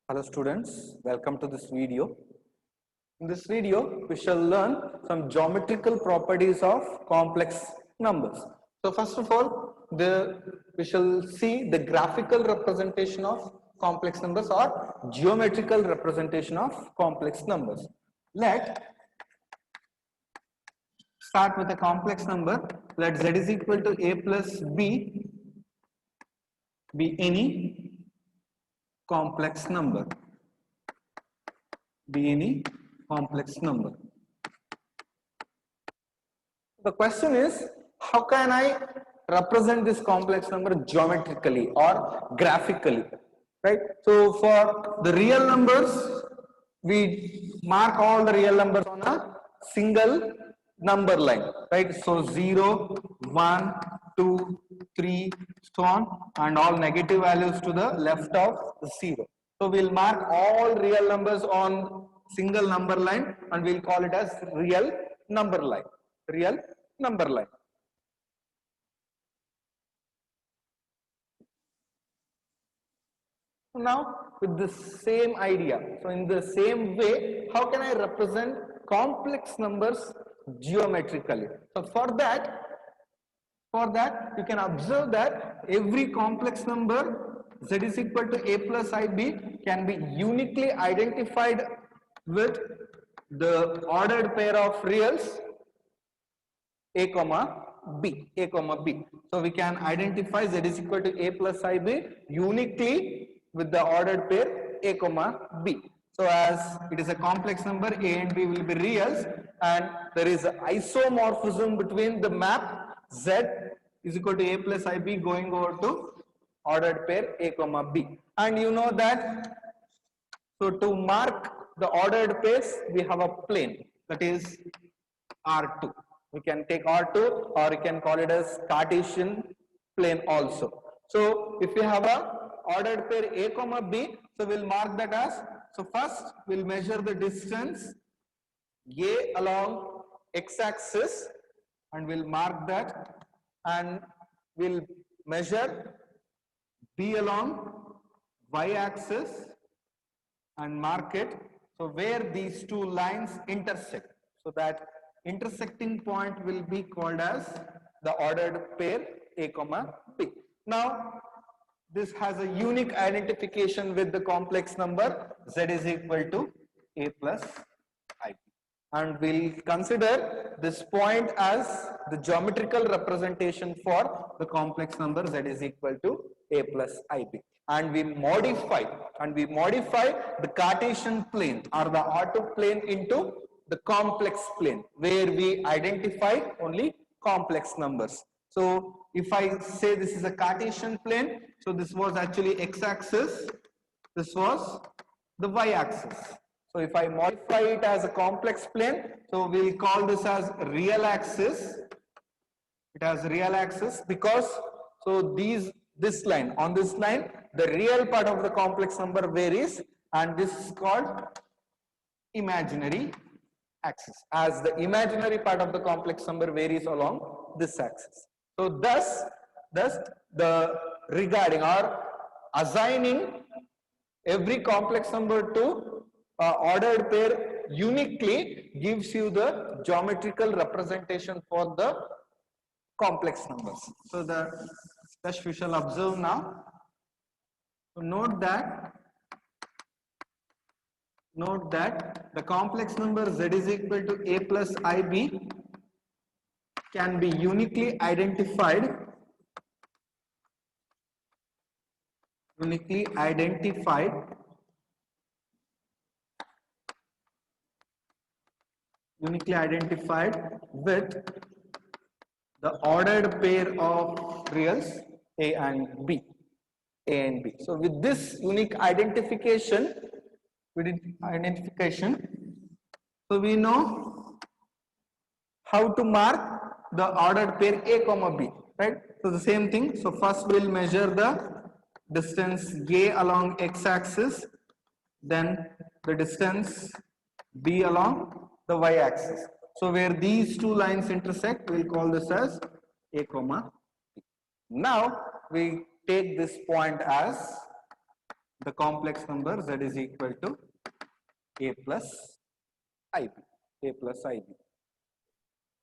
Hello students, welcome to this video. In this video, we shall learn some geometrical properties of complex numbers. So first of all, we shall see the graphical representation of complex numbers or geometrical representation of complex numbers. Let start with a complex number. Let z is equal to a plus b be any complex number. Be any complex number. The question is, how can I represent this complex number geometrically or graphically, right? So for the real numbers, we mark all the real numbers on a single number line, right? So 0, 1, 2, 3, so on, and all negative values to the left of the 0. So we'll mark all real numbers on single number line and we'll call it as real number line. Real number line. Now with the same idea, so in the same way, how can I represent complex numbers geometrically? So for that you can observe that every complex number z is equal to a plus ib can be uniquely identified with the ordered pair of reals a comma b. So we can identify z is equal to a plus ib uniquely with the ordered pair a comma b. So as it is a complex number, a and b will be reals, and there is isomorphism between the map z is equal to a plus ib going over to ordered pair a comma b. And you know that, so to mark the ordered pairs, we have a plane, that is R2. We can take R2 or you can call it as Cartesian plane also. So if we have a ordered pair a comma b, so we'll mark that as, so first we'll measure the distance a along x-axis and we'll mark that, and we'll measure b along y-axis and mark it. So where these two lines intersect, so that intersecting point will be called as the ordered pair a comma b. Now this has a unique identification with the complex number z is equal to a plus ib, and we'll consider this point as the geometrical representation for the complex number z is equal to a plus ib. And we modify the Cartesian plane or the R2 plane into the complex plane, where we identify only complex numbers. So if I say this is a Cartesian plane, so this was actually x-axis, this was the y-axis. So if I modify it as a complex plane, so we'll call this as real axis. It has real axis because, so this line, on this line, the real part of the complex number varies, and this is called imaginary axis, as the imaginary part of the complex number varies along this axis. So thus the regarding or assigning every complex number to ordered pair uniquely gives you the geometrical representation for the complex numbers. So thus we shall observe now. So note that the complex number z is equal to a plus ib can be uniquely identified with the ordered pair of reals a and b. So with this unique identification, so we know how to mark the ordered pair a comma b, right? So the same thing. So first we'll measure the distance a along x-axis, then the distance b along the y-axis. So where these two lines intersect, we'll call this as a comma b. Now we take this point as the complex number z is equal to a plus ib, a plus ib.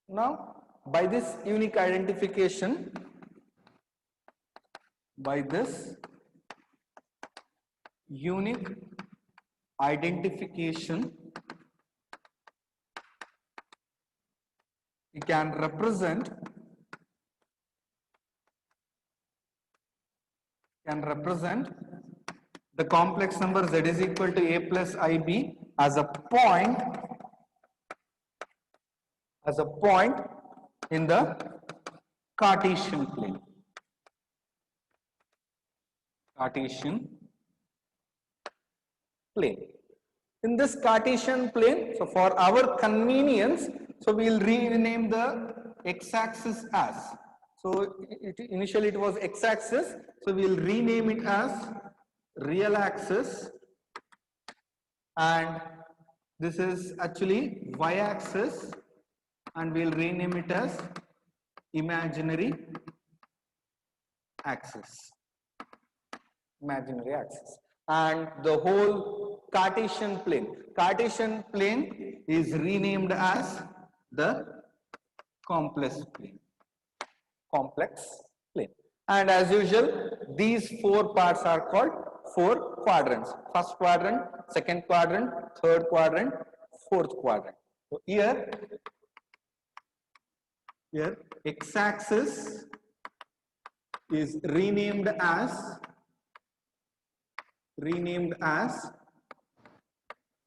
Now, by this unique identification, we can represent the complex number z is equal to a plus ib as a point in the Cartesian plane. In this Cartesian plane, so for our convenience, so we will rename the x-axis as, so initially it was x-axis, so we will rename it as real axis, and this is actually y-axis, and we will rename it as imaginary axis. And the whole Cartesian plane is renamed as the complex plane. And as usual, these four parts are called four quadrants. First quadrant, second quadrant, third quadrant, fourth quadrant. So here x-axis is renamed as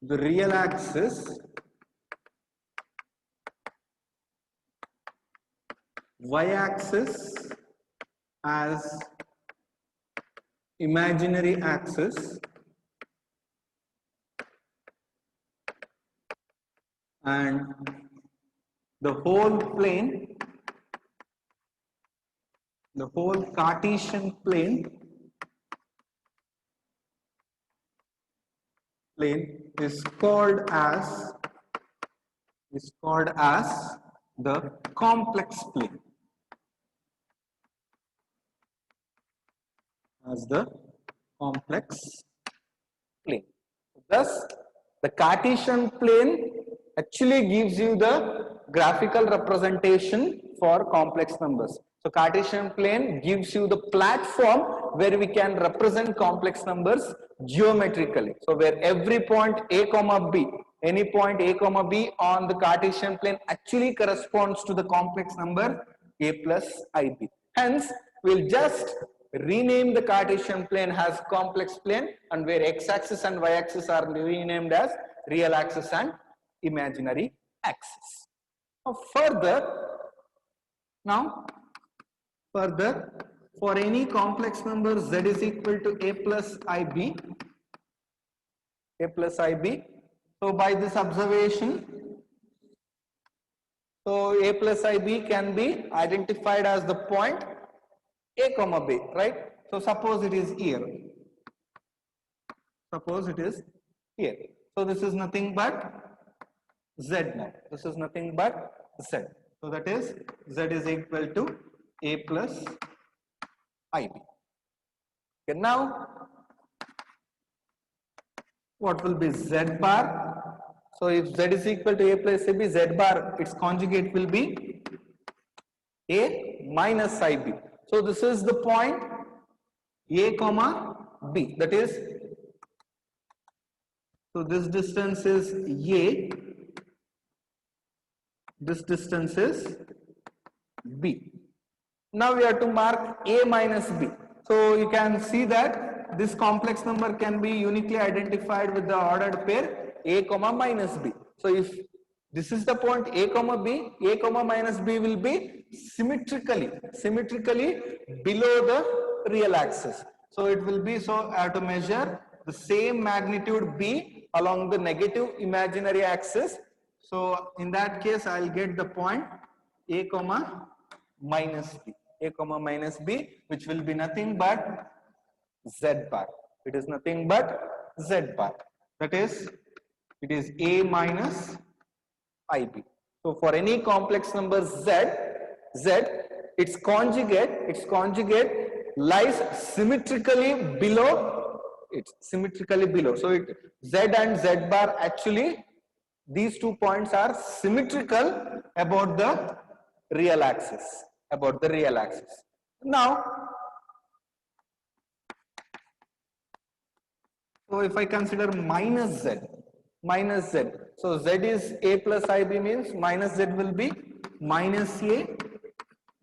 the real axis, y-axis as imaginary axis, and the whole plane, the whole Cartesian plane is called as the complex plane. Thus, the Cartesian plane actually gives you the graphical representation for complex numbers. So Cartesian plane gives you the platform where we can represent complex numbers geometrically. So where every point a comma b, any point a comma b on the Cartesian plane actually corresponds to the complex number a plus ib. Hence, we'll just rename the Cartesian plane as complex plane, and where x-axis and y-axis are renamed as real axis and imaginary axis. Further, for any complex number z is equal to a plus ib. So by this observation, so a plus ib can be identified as the point a comma b, right? So suppose it is here. So this is nothing but z now. So that is z is equal to a plus ib. Okay, now what will be z bar? So if z is equal to a plus ib, z bar, its conjugate will be a minus ib. So this is the point a comma b, that is, so this distance is a, this distance is b. Now we have to mark a minus b. So you can see that this complex number can be uniquely identified with the ordered pair a comma minus b. So if this is the point a comma b, a comma minus b will be symmetrically below the real axis. So it will be, so I have to measure the same magnitude b along the negative imaginary axis. So in that case, I will get the point a comma minus b, which will be nothing but z bar. It is nothing but z bar. That is, it is a minus ib. So for any complex number z, its conjugate lies symmetrically below it's symmetrically below. So it Z and Z bar actually, these 2 points are symmetrical about the real axis, about the real axis. Now, so if I consider minus Z, so Z is A plus IB means minus Z will be minus A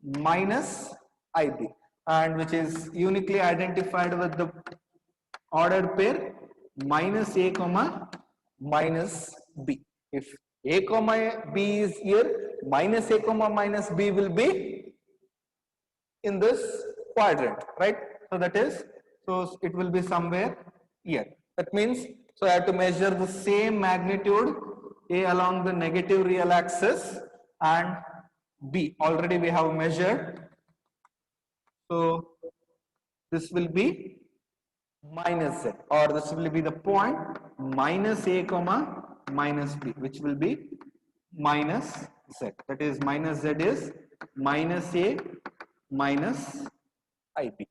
minus IB, and which is uniquely identified with the ordered pair minus A comma minus B. If A comma B is here, minus A comma minus B will be in this quadrant, right? So that is, so it will be somewhere here. That means, so I have to measure the same magnitude A along the negative real axis and B already we have measured. So this will be minus Z, or this will be the point minus A comma minus B, which will be minus Z. That is, minus Z is minus A minus IB.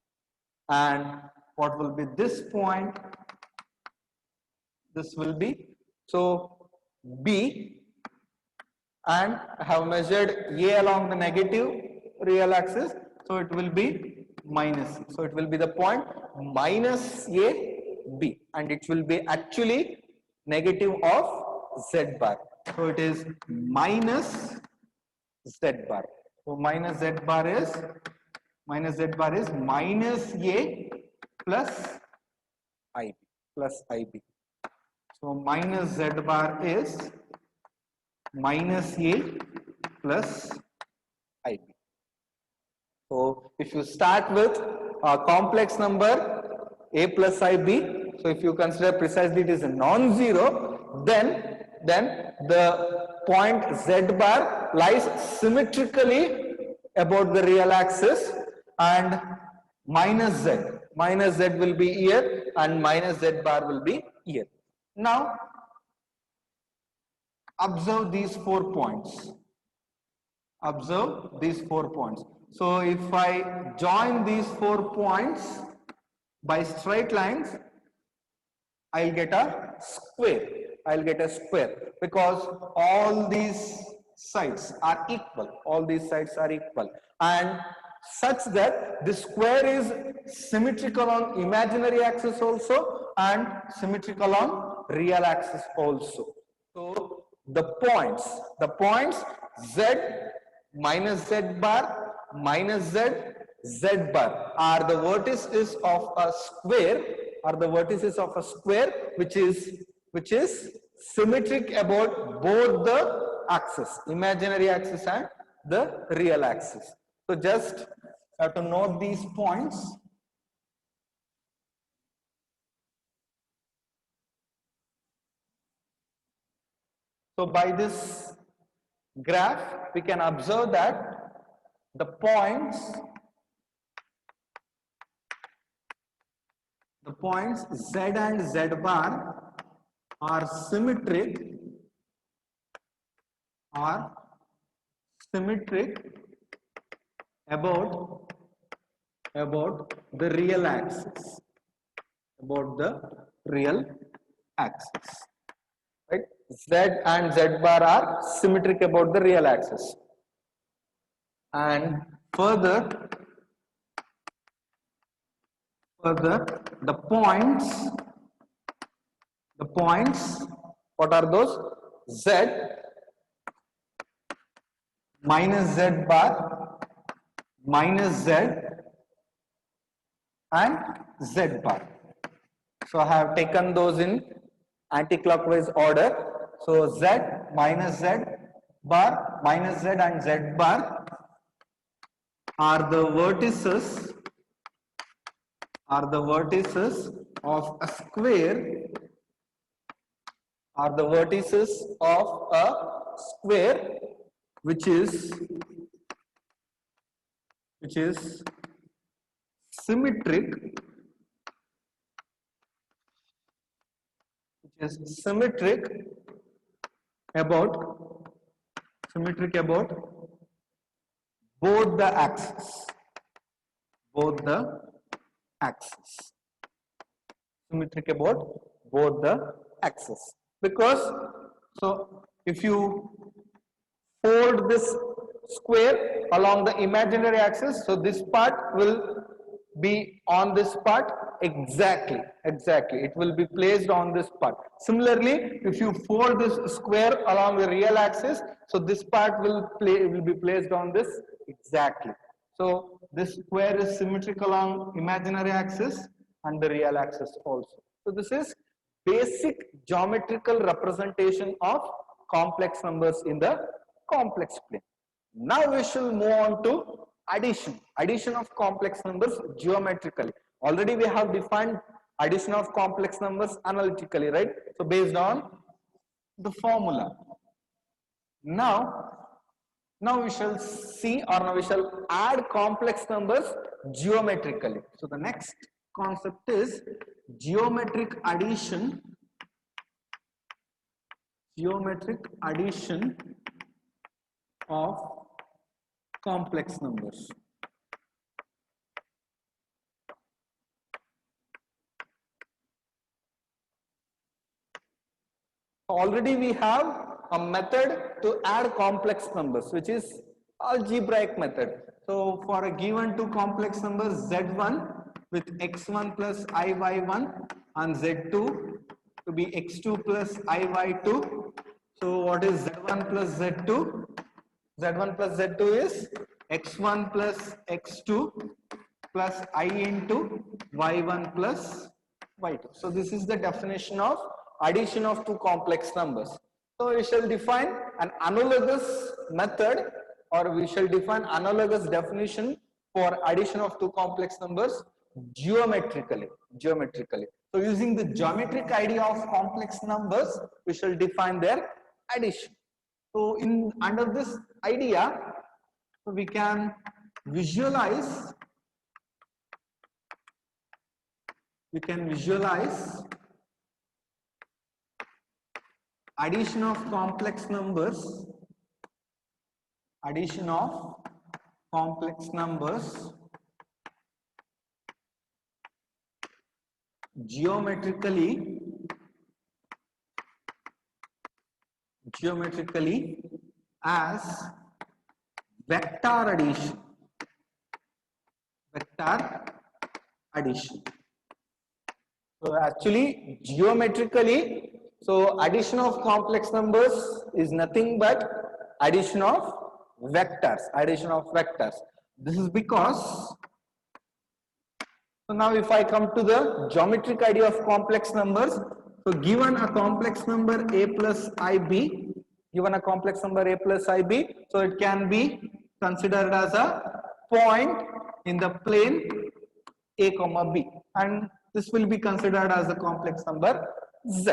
And what will be this point? This will be, so B, and I have measured A along the negative real axis, so it will be minus. So it will be the point minus A B, and it will be actually negative of Z bar. So it is minus Z bar. So minus Z bar is minus A plus IB. So minus Z bar is minus A plus IB. So if you start with a complex number A plus IB, so if you consider precisely it is a non-zero, then the point Z bar lies symmetrically about the real axis, and minus Z will be here and minus Z bar will be here. Now observe these 4 points. Observe these 4 points. So if I join these 4 points by straight lines, I'll get a square. I'll get a square because all these sides are equal. All these sides are equal, and such that the square is symmetrical on imaginary axis also and symmetrical on real axis also. So the points Z minus Z bar minus Z bar are the vertices of a square, which is symmetric about both the axis, imaginary axis and the real axis. So just have to note these points. So by this graph, we can observe that the points Z and Z bar are symmetric about the real axis, right? Z and Z bar are symmetric about the real axis, and further the points, what are those? Z minus Z bar minus Z and Z bar. So I have taken those in anti-clockwise order. So Z minus Z bar minus Z and Z bar are the vertices of a square, which is symmetric about both the axes. symmetric about both the axes, because so if you fold this square along the imaginary axis, so this part will be on this part exactly, it will be placed on this part. Similarly, if you fold this square along the real axis, so this part will be placed on this exactly. So this square is symmetric along imaginary axis and the real axis also. So this is basic geometrical representation of complex numbers in the complex plane. Now we shall move on to addition of complex numbers geometrically. Already we have defined addition of complex numbers analytically, right? So based on the formula. Now we shall see, or now we shall add complex numbers geometrically. So the next concept is geometric addition of complex numbers. Already we have a method to add complex numbers, which is algebraic method. So for a given two complex numbers z1 with x1 plus iy1 and z2 to be x2 plus iy2. So what is z1 plus z2? Z1 plus Z2 is x1 plus x2 plus I into y1 plus y2. So this is the definition of addition of two complex numbers. So we shall define an analogous method, or we shall define analogous definition for addition of two complex numbers geometrically. So using the geometric idea of complex numbers, we shall define their addition. So under this idea, we can visualize addition of complex numbers geometrically as vector addition. So actually geometrically, so addition of complex numbers is nothing but addition of vectors. This is because, so now if I come to the geometric idea of complex numbers, so given a complex number a plus ib, so it can be considered as a point in the plane a comma b, and this will be considered as a complex number z,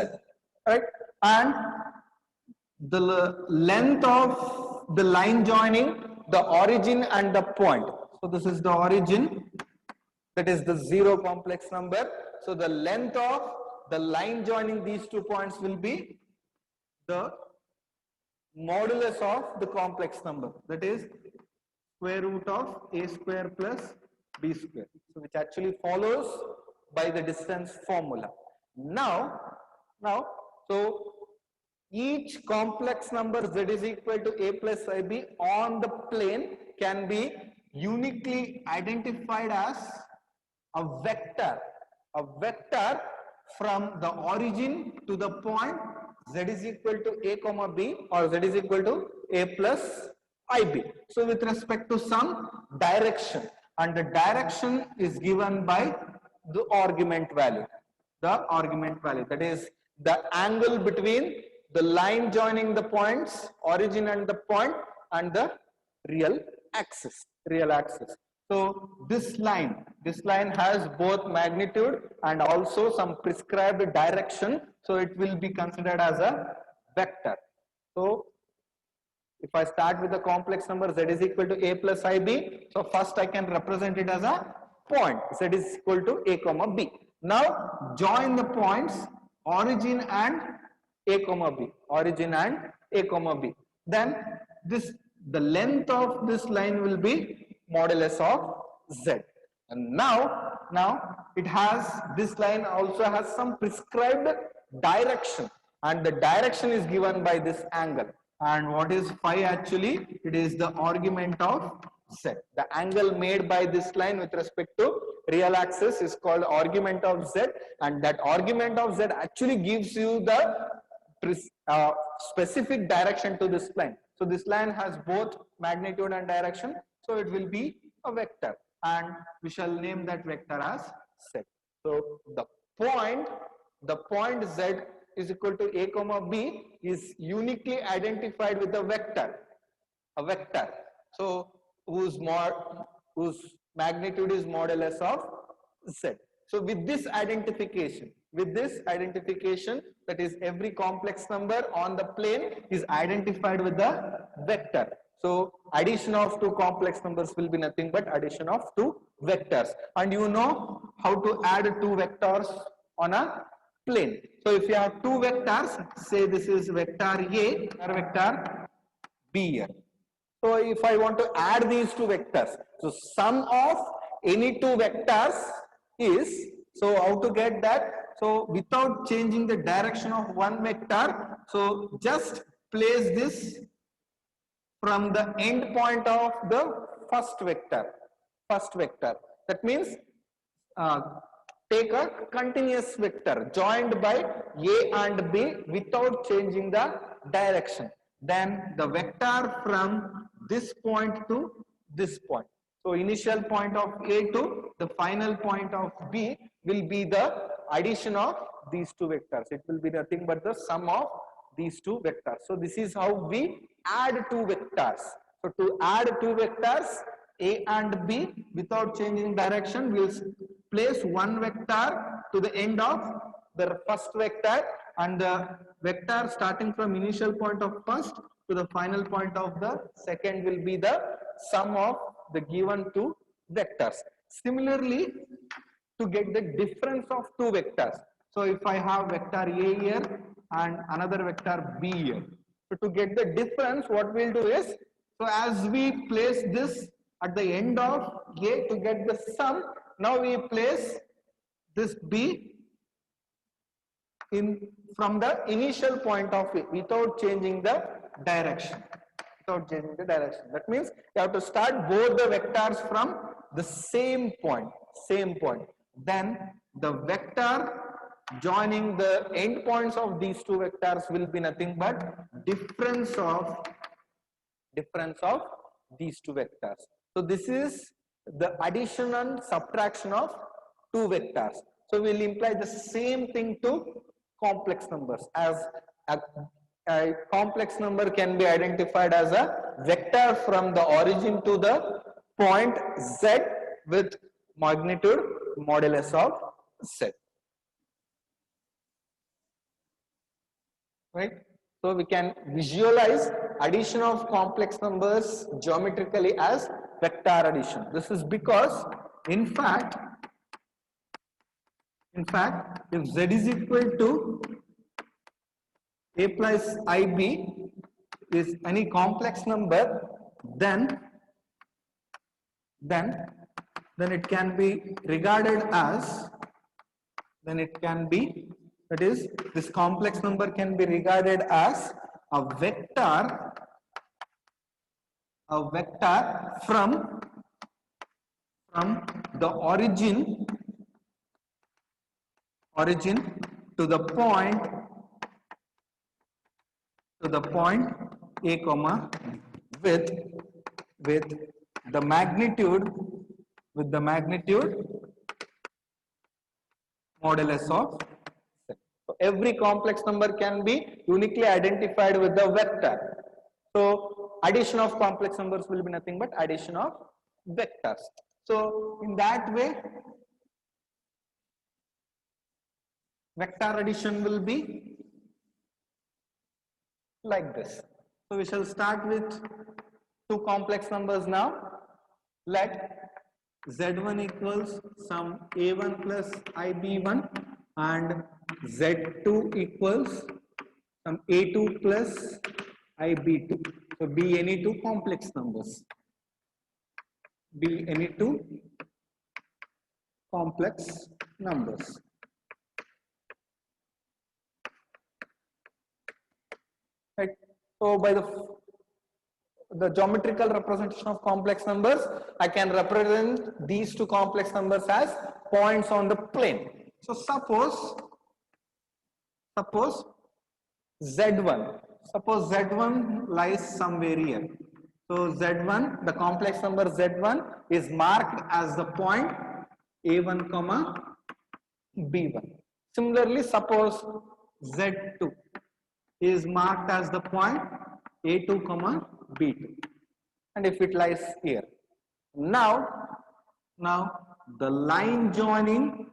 right? And the length of the line joining the origin and the point, so this is the origin, that is the zero complex number. So the length of the line joining these 2 points will be the modulus of the complex number, that is square root of a square plus b square, so which actually follows by the distance formula. Now so each complex number z is equal to a plus ib on the plane can be uniquely identified as a vector from the origin to the point z is equal to a comma b, or z is equal to a plus ib. So with respect to some direction, and the direction is given by the argument value, that is the angle between the line joining the points origin and the point and the real axis. So this line has both magnitude and also some prescribed direction, so it will be considered as a vector. So if I start with the complex number z is equal to a plus ib, so first I can represent it as a point, z is equal to a comma b. Now join the points origin and a comma b, then the length of this line will be modulus of z. And now it has, this line also has some prescribed direction, and the direction is given by this angle. And what is phi actually? It is the argument of z. The angle made by this line with respect to real axis is called argument of z, and that argument of z actually gives you the specific direction to this line. So this line has both magnitude and direction, so it will be a vector, and we shall name that vector as z. So the point z is equal to a comma b is uniquely identified with a vector, so whose magnitude is modulus of z. So with this identification, that is every complex number on the plane is identified with the vector. So addition of two complex numbers will be nothing but addition of two vectors. And you know how to add two vectors on a plane. So if you have two vectors, say this is vector A or vector B here. So if I want to add these two vectors, so sum of any two vectors is, so how to get that? So without changing the direction of one vector, so just place this from the end point of the first vector. That means take a continuous vector joined by A and B without changing the direction. Then the vector from this point to this point. So initial point of A to the final point of B will be the addition of these two vectors. It will be nothing but the sum of these two vectors. So this is how we add two vectors. So to add two vectors A and B without changing direction, we'll place one vector to the end of the first vector, and the vector starting from initial point of first to the final point of the second will be the sum of the given two vectors. Similarly, to get the difference of two vectors, so if I have vector A here and another vector B here, so to get the difference, what we'll do is, so as we place this at the end of A to get the sum, now we place this B in from the initial point of A without changing the direction. That means you have to start both the vectors from the same point. Then the vector joining the end points of these two vectors will be nothing but difference of these two vectors. So this is the addition and subtraction of two vectors. So we will imply the same thing to complex numbers, as a complex number can be identified as a vector from the origin to the point z with magnitude modulus of z. Right? So we can visualize addition of complex numbers geometrically as vector addition. This is because in fact if z is equal to a plus ib is any complex number, then it can be regarded as, that is, this complex number can be regarded as a vector from the origin to the point A comma with the magnitude modulus of z. So every complex number can be uniquely identified with the vector. So addition of complex numbers will be nothing but addition of vectors. So in that way, vector addition will be like this. So we shall start with two complex numbers now. Let z1 equals some a1 plus ib1 and z2 equals some a2 plus ib2. So be any two complex numbers. Be any two complex numbers. Right. So by the geometrical representation of complex numbers, I can represent these two complex numbers as points on the plane. So suppose Z1, suppose Z1 lies somewhere here. So Z1, the complex number Z1 is marked as the point A1 comma B1. Similarly, suppose Z2 is marked as the point A2 comma B2, and if it lies here, now the line joining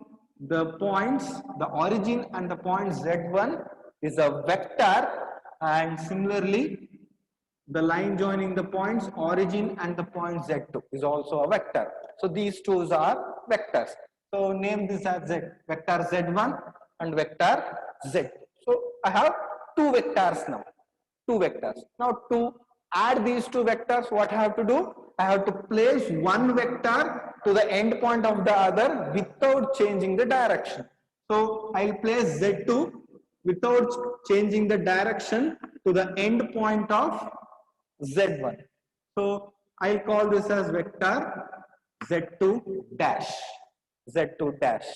the points, the origin and the point Z1 is a vector, and similarly the line joining the points origin and the point Z2 is also a vector. So these two are vectors. So name this as Z, vector Z1 and vector Z2. So I have two vectors now. Two vectors. Now to add these two vectors, what I have to do? I have to place one vector to the end point of the other without changing the direction. So I'll place Z2 without changing the direction to the end point of Z1. So I'll call this as vector Z2 dash. Z2 dash.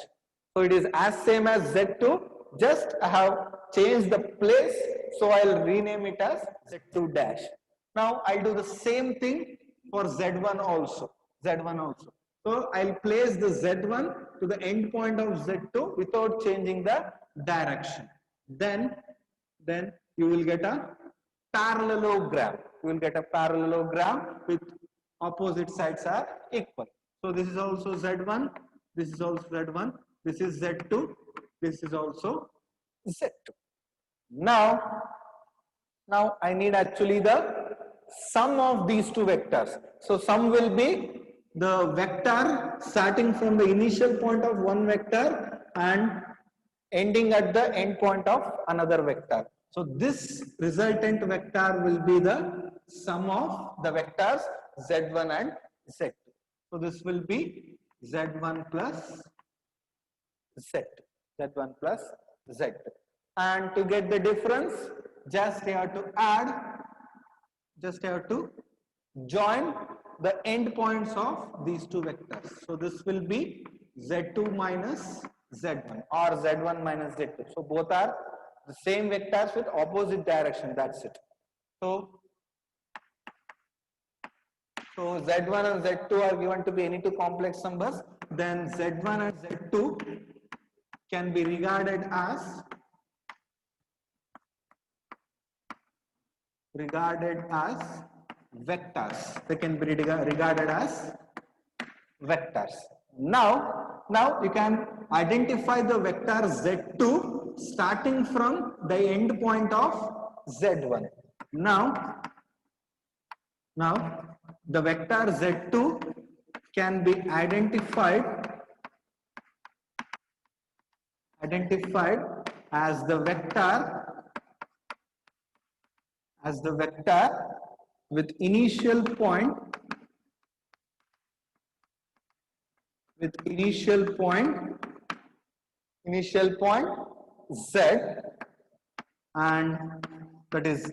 So it is as same as Z2, just I have changed the place, so I'll rename it as Z2 dash. Now I'll do the same thing for Z1 also. Z1 also. So I'll place the Z1 to the end point of Z2 without changing the direction. Then you will get a parallelogram. You will get a parallelogram with opposite sides are equal. So this is also Z1, this is also Z1, this is Z2, this is also Z2. Now I need actually the sum of these two vectors. So sum will be the vector starting from the initial point of one vector and ending at the end point of another vector. So this resultant vector will be the sum of the vectors Z1 and Z2. So this will be Z1 plus Z2. Z1 plus Z2. And to get the difference, just you have to add, just you have to join the end points of these two vectors. So this will be Z2 minus Z1 or Z1 minus Z2. So both are the same vectors with opposite direction. That's it. So Z1 and Z2 are given to be any two complex numbers. Then Z1 and Z2 can be regarded as vectors. They can be regarded as vectors. Now you can identify the vector Z2 starting from the end point of Z1. Now the vector Z2 can be identified as the vector with initial point Z, and that is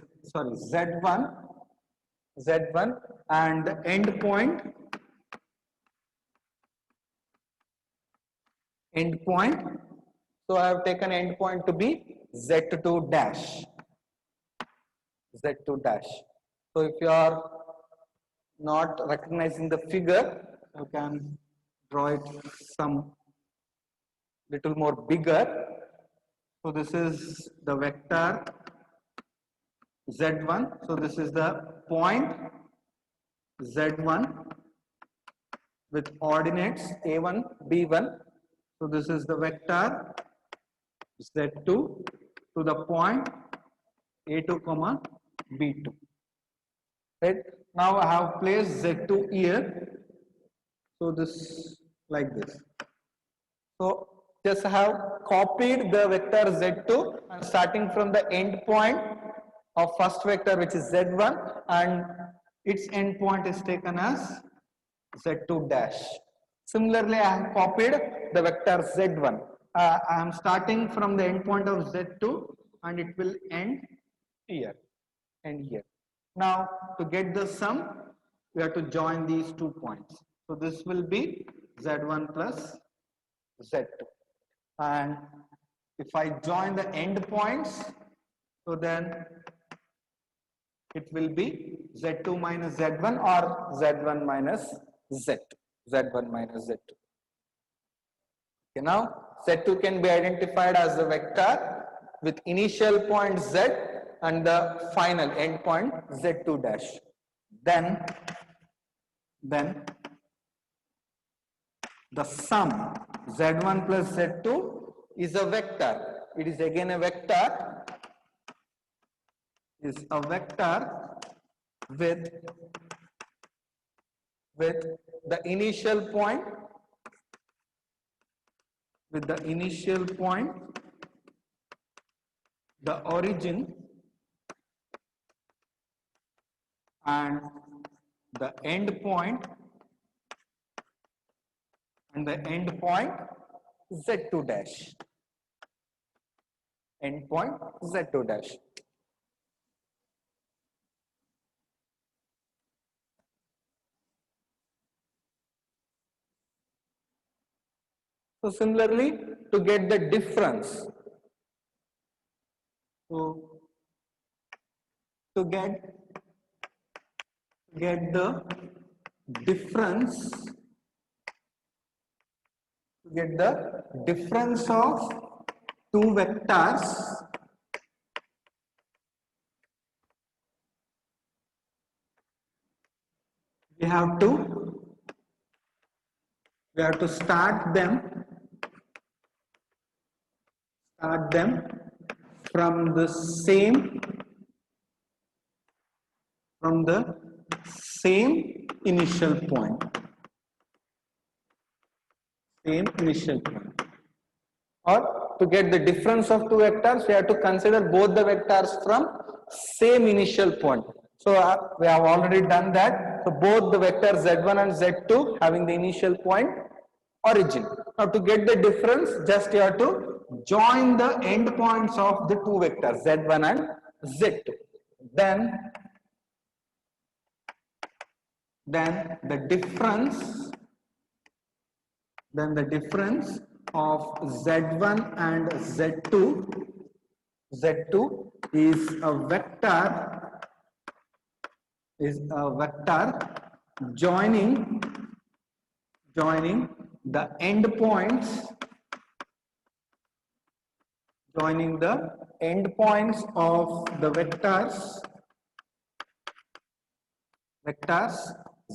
Z1 and end point so I have taken end point to be Z2 dash. So if you are not recognizing the figure, you can draw it some little more bigger. So this is the vector Z1. So this is the point Z1 with ordinates A1, B1. So this is the vector Z2 to the point A2, B2. Right? Now I have placed Z2 here. So this like this. So just have copied the vector Z2 and starting from the end point of first vector, which is Z1, and its end point is taken as Z2 dash. Similarly, I have copied the vector z1. I am starting from the endpoint of z2 and it will end here and here. Now to get the sum, we have to join these 2 points. So this will be z1 plus z2. And if I join the end points, so then it will be z2 minus z1 or z1 minus z2. z1 minus z2. Okay, now z2 can be identified as the vector with initial point z and the final end point z2 dash. Then the sum z1 plus z2 is a vector. It is again a vector. Is a vector with the initial point the origin and the end point z2 dash. Endpoint z2 dash. So similarly, to get the difference, to get the difference, of two vectors, we have to start them from the same initial point. Or to get the difference of two vectors, we have to consider both the vectors from same initial point. So we have already done that. So both the vectors z1 and z2 having the initial point origin. Now to get the difference, just you have to join the endpoints of the two vectors z1 and z2. Then the difference of z1 and z2 is a vector joining the endpoints of the vectors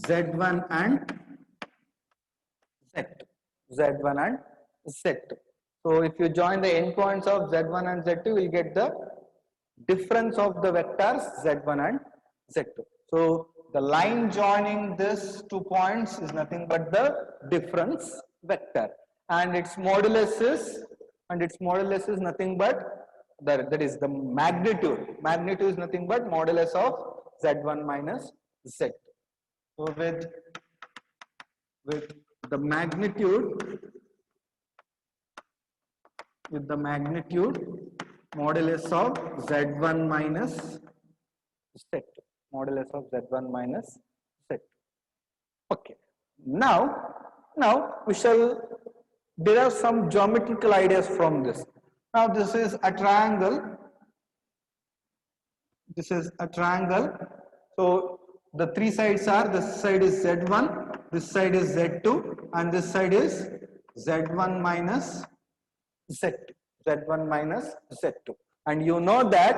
z1 and z2. So if you join the endpoints of z1 and z2, you will get the difference of the vectors z1 and z2. So the line joining these 2 points is nothing but the difference vector, and its modulus is nothing but that is the magnitude. Magnitude is nothing but modulus of z1 minus z2. So with the magnitude modulus of z1 minus z2. Modulus of z1 minus z2. Okay. Now we shall derive some geometrical ideas from this. Now this is a triangle. So the three sides are, this side is z1, this side is z2, and this side is z1 minus z2. And you know that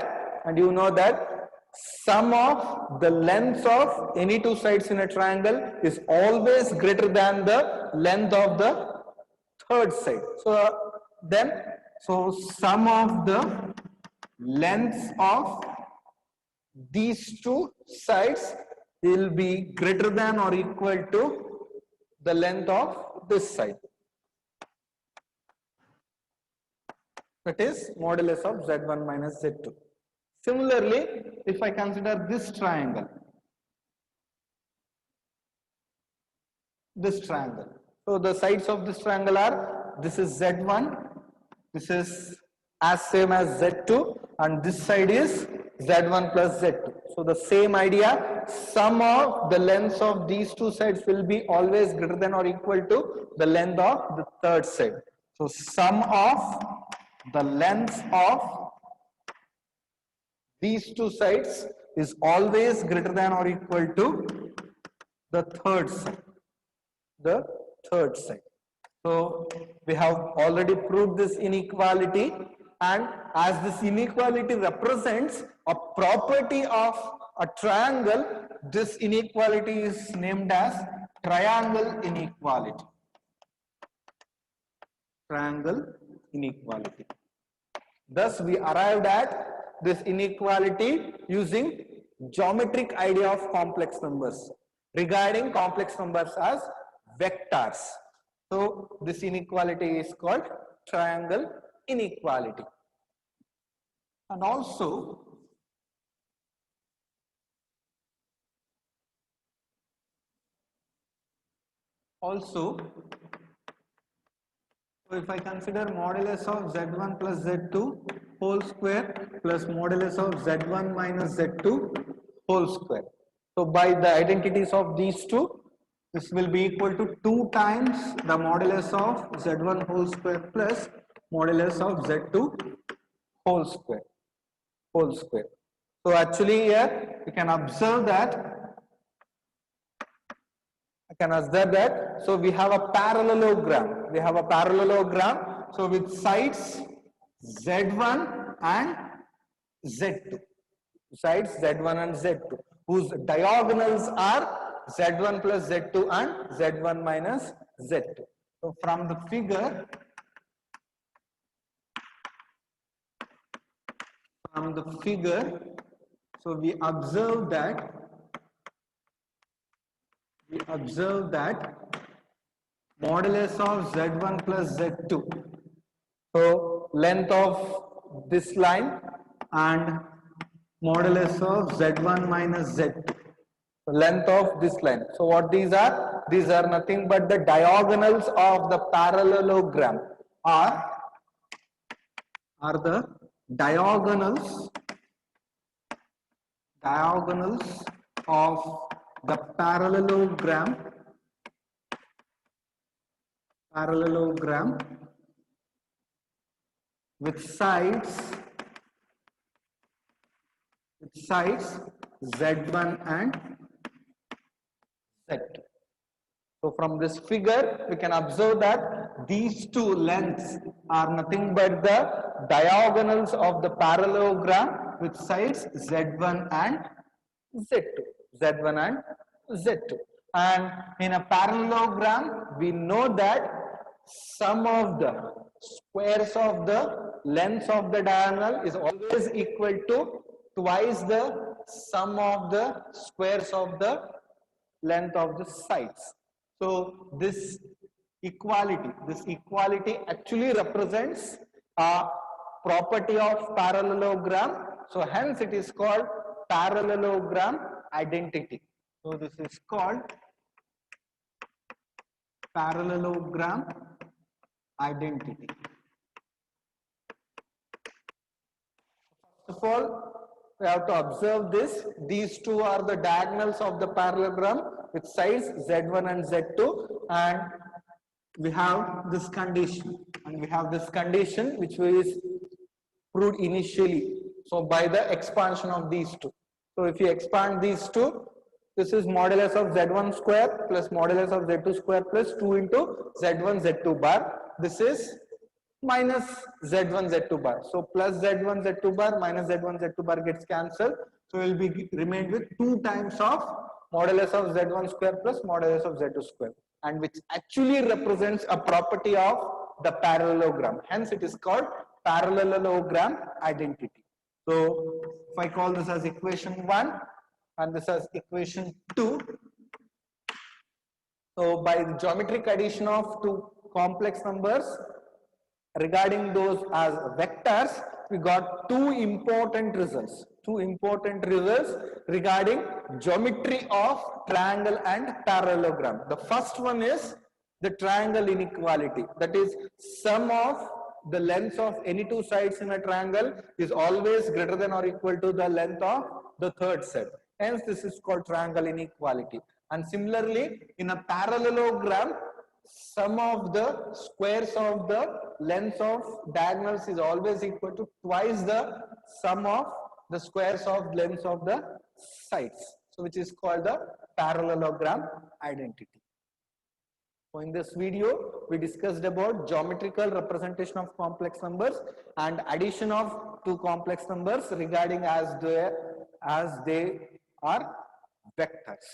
sum of the lengths of any two sides in a triangle is always greater than the length of the third side. So sum of the lengths of these two sides will be greater than or equal to the length of this side. That is modulus of z1 minus z2. Similarly, if I consider this triangle, so the sides of this triangle are this is Z1, this is as same as Z2, and this side is Z1 plus Z2. So the same idea, sum of the lengths of these two sides will be always greater than or equal to the length of the third side. So sum of the lengths of these two sides is always greater than or equal to the third side. The third side. So we have already proved this inequality, and as this inequality represents a property of a triangle, this inequality is named as triangle inequality. Triangle inequality. Thus we arrived at this inequality using geometric idea of complex numbers, regarding complex numbers as vectors. So this inequality is called triangle inequality. And also so if I consider modulus of Z1 plus Z2 whole square plus modulus of Z1 minus Z2 whole square. So by the identities of these two, this will be equal to 2 times the modulus of Z1 whole square plus modulus of Z2 whole square. So actually here you can observe that. So we have a parallelogram. So with sides Z1 and Z2. Sides Z1 and Z2, whose diagonals are Z1 plus Z2 and Z1 minus Z2. So from the figure, so we observe that modulus of Z1 plus Z2. So length of this line and modulus of Z1 minus Z2. The length of this line. So what these are? These are nothing but the diagonals of the parallelogram, are the diagonals of the parallelogram with sides Z1 and Z2. So from this figure we can observe that these two lengths are nothing but the diagonals of the parallelogram with sides Z1 and Z2. And in a parallelogram we know that sum of the squares of the lengths of the diagonal is always equal to twice the sum of the squares of the length of the sides. So this equality actually represents a property of parallelogram. So hence it is called parallelogram identity. So this is called parallelogram identity. First of all, we have to observe this. These two are the diagonals of the parallelogram with sides Z1 and Z2, and we have this condition, which is proved initially. So by the expansion of these two. So if you expand these two, this is modulus of Z1 square plus modulus of Z2 square plus 2 into Z1 Z2 bar. This is minus Z1 Z2 bar. So plus Z1 Z2 bar minus Z1 Z2 bar gets cancelled. So we will be remained with 2 times of modulus of Z1 square plus modulus of Z2 square, and which actually represents a property of the parallelogram. Hence it is called parallelogram identity. So if I call this as equation 1 and this as equation 2. So by the geometric addition of two complex numbers, regarding those as vectors, we got two important results regarding geometry of triangle and parallelogram. The first one is the triangle inequality, that is sum of the lengths of any two sides in a triangle is always greater than or equal to the length of the third set. Hence this is called triangle inequality. And similarly, in a parallelogram, sum of the squares of the lengths of diagonals is always equal to twice the sum of the squares of lengths of the sides, so which is called the parallelogram identity. So in this video, we discussed about geometrical representation of complex numbers and addition of two complex numbers regarding as they are vectors.